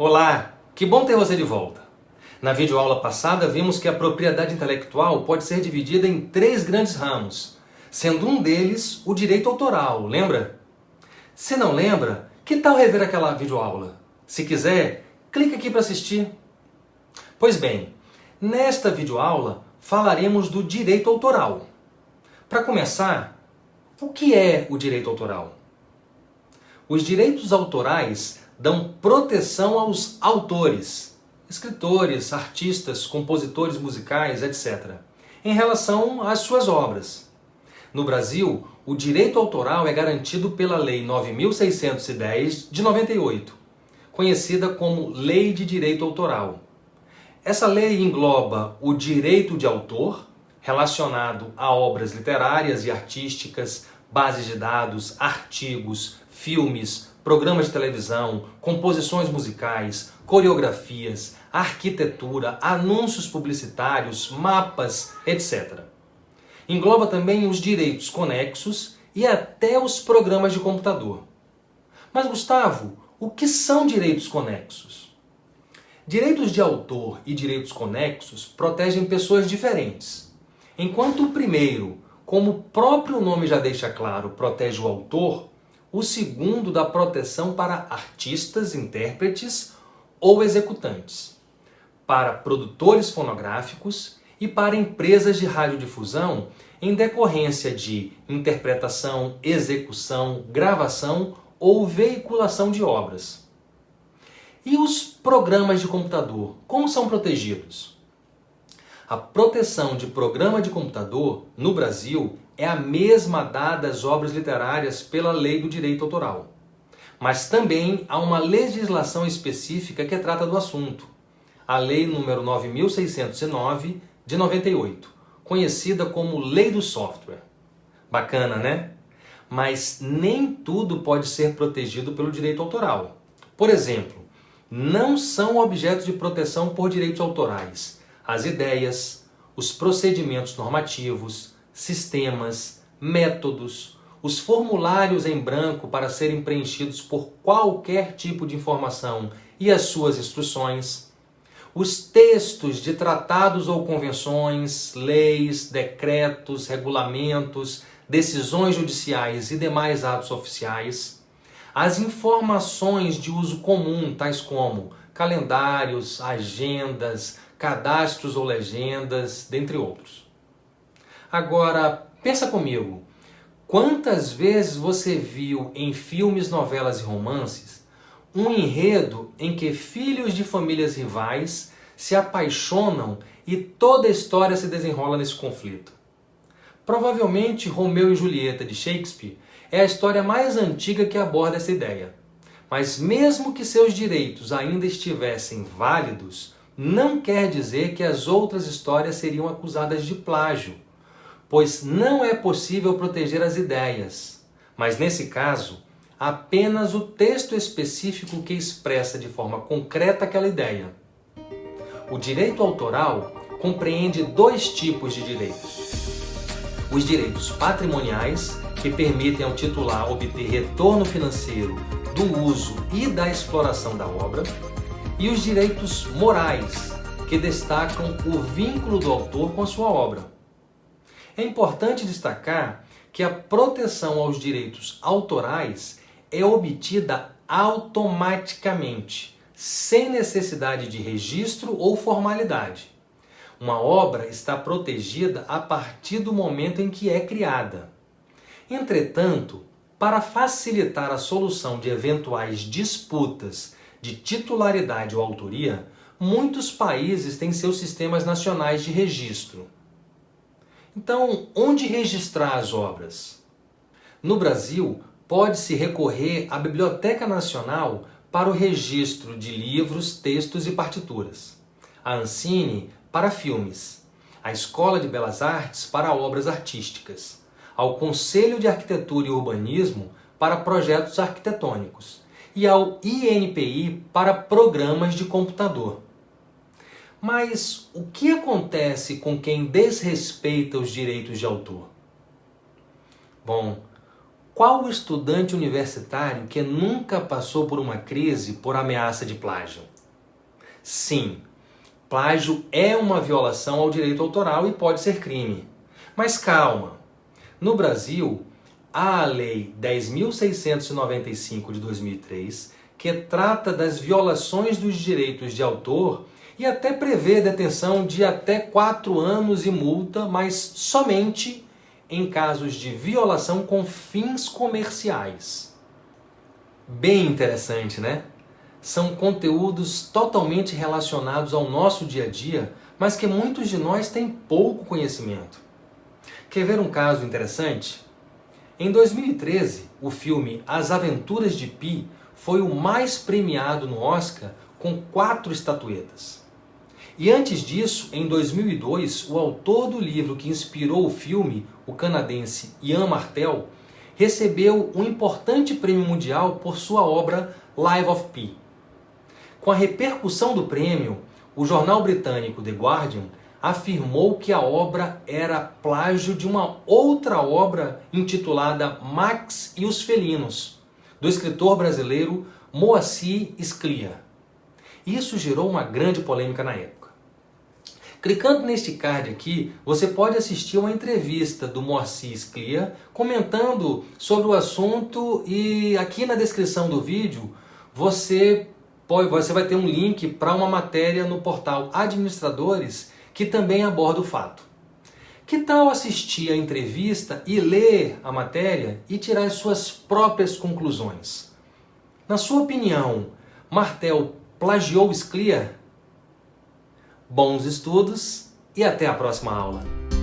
Olá, que bom ter você de volta. Na videoaula passada vimos que a propriedade intelectual pode ser dividida em 3 grandes ramos, sendo um deles o direito autoral, lembra? Se não lembra, que tal rever aquela videoaula? Se quiser, clique aqui para assistir. Pois bem, nesta videoaula falaremos do direito autoral. Para começar, o que é o direito autoral? Os direitos autorais dão proteção aos autores, escritores, artistas, compositores musicais, etc., em relação às suas obras. No Brasil, o direito autoral é garantido pela Lei 9.610 de 98, conhecida como Lei de Direito Autoral. Essa lei engloba o direito de autor, relacionado a obras literárias e artísticas, bases de dados, artigos, filmes, programas de televisão, composições musicais, coreografias, arquitetura, anúncios publicitários, mapas, etc. Engloba também os direitos conexos e até os programas de computador. Mas, Gustavo, o que são direitos conexos? Direitos de autor e direitos conexos protegem pessoas diferentes. Enquanto o primeiro, como o próprio nome já deixa claro, protege o autor, o segundo dá proteção para artistas, intérpretes ou executantes, para produtores fonográficos e para empresas de radiodifusão em decorrência de interpretação, execução, gravação ou veiculação de obras. E os programas de computador, como são protegidos? A proteção de programa de computador, no Brasil, é a mesma dada às obras literárias pela Lei do Direito Autoral. Mas também há uma legislação específica que trata do assunto, a Lei nº 9.609 de 98, conhecida como Lei do Software. Bacana, né? Mas nem tudo pode ser protegido pelo direito autoral. Por exemplo, não são objetos de proteção por direitos autorais as ideias, os procedimentos normativos, sistemas, métodos, os formulários em branco para serem preenchidos por qualquer tipo de informação e as suas instruções, os textos de tratados ou convenções, leis, decretos, regulamentos, decisões judiciais e demais atos oficiais, as informações de uso comum, tais como calendários, agendas, cadastros ou legendas, dentre outros. Agora, pensa comigo, quantas vezes você viu em filmes, novelas e romances um enredo em que filhos de famílias rivais se apaixonam e toda a história se desenrola nesse conflito? Provavelmente Romeu e Julieta de Shakespeare é a história mais antiga que aborda essa ideia. Mas mesmo que seus direitos ainda estivessem válidos, não quer dizer que as outras histórias seriam acusadas de plágio, pois não é possível proteger as ideias, mas nesse caso, apenas o texto específico que expressa de forma concreta aquela ideia. O direito autoral compreende 2 tipos de direitos. Os direitos patrimoniais, que permitem ao titular obter retorno financeiro do uso e da exploração da obra, e os direitos morais, que destacam o vínculo do autor com a sua obra. É importante destacar que a proteção aos direitos autorais é obtida automaticamente, sem necessidade de registro ou formalidade. Uma obra está protegida a partir do momento em que é criada. Entretanto, para facilitar a solução de eventuais disputas de titularidade ou autoria, muitos países têm seus sistemas nacionais de registro. Então, onde registrar as obras? No Brasil, pode-se recorrer à Biblioteca Nacional para o registro de livros, textos e partituras, a Ancine para filmes, a Escola de Belas Artes para obras artísticas, ao Conselho de Arquitetura e Urbanismo para projetos arquitetônicos e ao INPI para programas de computador. Mas o que acontece com quem desrespeita os direitos de autor? Bom, Qual estudante universitário que nunca passou por uma crise por ameaça de plágio? Sim, plágio é uma violação ao direito autoral e pode ser crime. Mas calma! No Brasil, há a Lei 10.695 de 2003, que trata das violações dos direitos de autor e até prevê detenção de até 4 anos e multa, mas somente em casos de violação com fins comerciais. Bem interessante, né? São conteúdos totalmente relacionados ao nosso dia a dia, mas que muitos de nós têm pouco conhecimento. Quer ver um caso interessante? Em 2013, o filme As Aventuras de Pi foi o mais premiado no Oscar, com 4 estatuetas. E antes disso, em 2002, o autor do livro que inspirou o filme, o canadense Ian Martel, recebeu um importante prêmio mundial por sua obra Life of Pi. Com a repercussão do prêmio, o jornal britânico The Guardian afirmou que a obra era plágio de uma outra obra intitulada Max e os Felinos, do escritor brasileiro Moacir Scliar. Isso gerou uma grande polêmica na época. Clicando neste card aqui, você pode assistir uma entrevista do Moacir Scliar comentando sobre o assunto, e aqui na descrição do vídeo você vai ter um link para uma matéria no portal Administradores que também aborda o fato. Que tal assistir a entrevista e ler a matéria e tirar as suas próprias conclusões? Na sua opinião, Martel plagiou Scliar? Bons estudos e até a próxima aula!